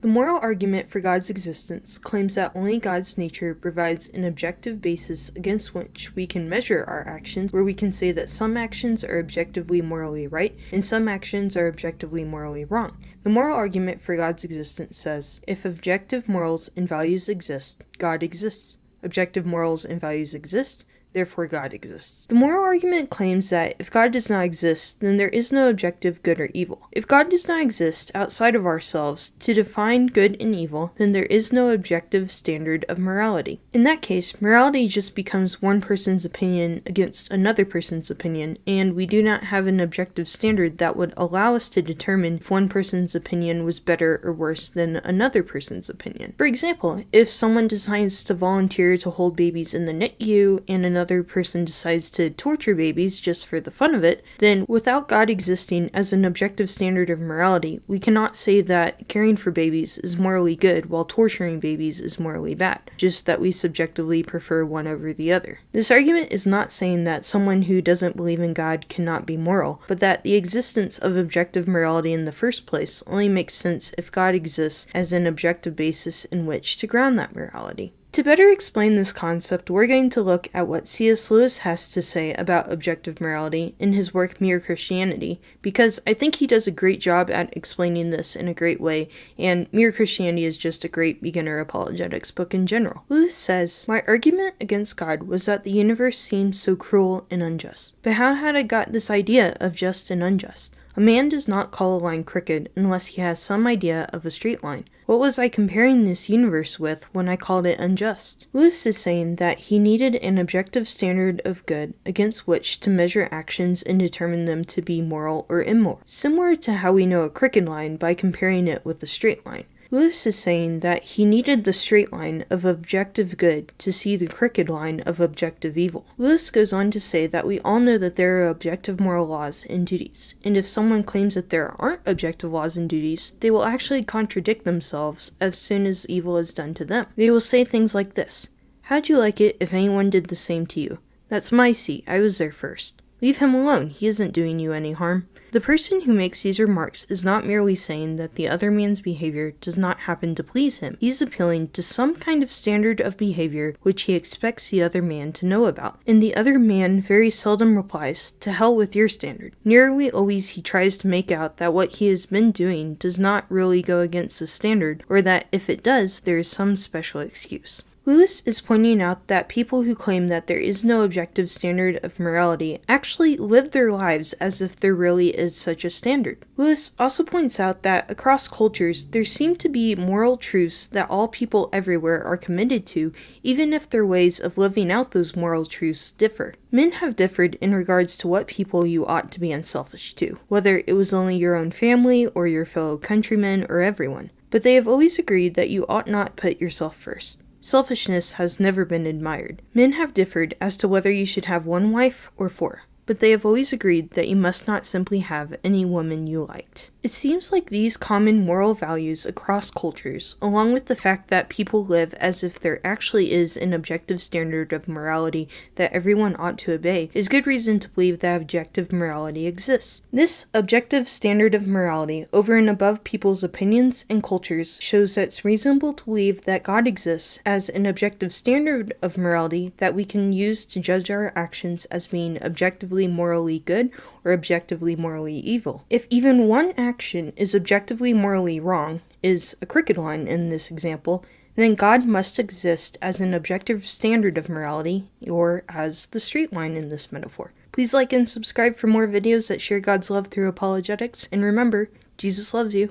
The moral argument for God's existence claims that only God's nature provides an objective basis against which we can measure our actions, where we can say that some actions are objectively morally right and some actions are objectively morally wrong. The moral argument for God's existence says, if objective morals and values exist, God exists. Objective morals and values exist, therefore God exists. The moral argument claims that if God does not exist, then there is no objective good or evil. If God does not exist outside of ourselves to define good and evil, then there is no objective standard of morality. In that case, morality just becomes one person's opinion against another person's opinion, and we do not have an objective standard that would allow us to determine if one person's opinion was better or worse than another person's opinion. For example, if someone decides to volunteer to hold babies in the NICU and another person decides to torture babies just for the fun of it, then without God existing as an objective standard of morality, we cannot say that caring for babies is morally good while torturing babies is morally bad, just that we subjectively prefer one over the other. This argument is not saying that someone who doesn't believe in God cannot be moral, but that the existence of objective morality in the first place only makes sense if God exists as an objective basis in which to ground that morality. To better explain this concept, we're going to look at what C.S. Lewis has to say about objective morality in his work Mere Christianity, because I think he does a great job at explaining this in a great way, and Mere Christianity is just a great beginner apologetics book in general. Lewis says, "My argument against God was that the universe seemed so cruel and unjust. But how had I got this idea of just and unjust? A man does not call a line crooked unless he has some idea of a straight line. What was I comparing this universe with when I called it unjust?" Lewis is saying that he needed an objective standard of good against which to measure actions and determine them to be moral or immoral, similar to how we know a crooked line by comparing it with a straight line. Lewis is saying that he needed the straight line of objective good to see the crooked line of objective evil. Lewis goes on to say that we all know that there are objective moral laws and duties, and if someone claims that there aren't objective laws and duties, they will actually contradict themselves as soon as evil is done to them. They will say things like this: "How'd you like it if anyone did the same to you? That's my seat, I was there first. Leave him alone, he isn't doing you any harm." The person who makes these remarks is not merely saying that the other man's behavior does not happen to please him. He is appealing to some kind of standard of behavior which he expects the other man to know about, and the other man very seldom replies, "To hell with your standard." Nearly always he tries to make out that what he has been doing does not really go against the standard, or that if it does, there is some special excuse. Lewis is pointing out that people who claim that there is no objective standard of morality actually live their lives as if there really is such a standard. Lewis also points out that across cultures, there seem to be moral truths that all people everywhere are committed to, even if their ways of living out those moral truths differ. Men have differed in regards to what people you ought to be unselfish to, whether it was only your own family or your fellow countrymen or everyone, but they have always agreed that you ought not put yourself first. Selfishness has never been admired. Men have differed as to whether you should have one wife or four, but they have always agreed that you must not simply have any woman you liked. It seems like these common moral values across cultures, along with the fact that people live as if there actually is an objective standard of morality that everyone ought to obey, is good reason to believe that objective morality exists. This objective standard of morality, over and above people's opinions and cultures, shows that it's reasonable to believe that God exists as an objective standard of morality that we can use to judge our actions as being objectively morally good or objectively morally evil. If even one action is objectively morally wrong, is a crooked line in this example, then God must exist as an objective standard of morality, or as the straight line in this metaphor. Please like and subscribe for more videos that share God's love through apologetics, and remember, Jesus loves you.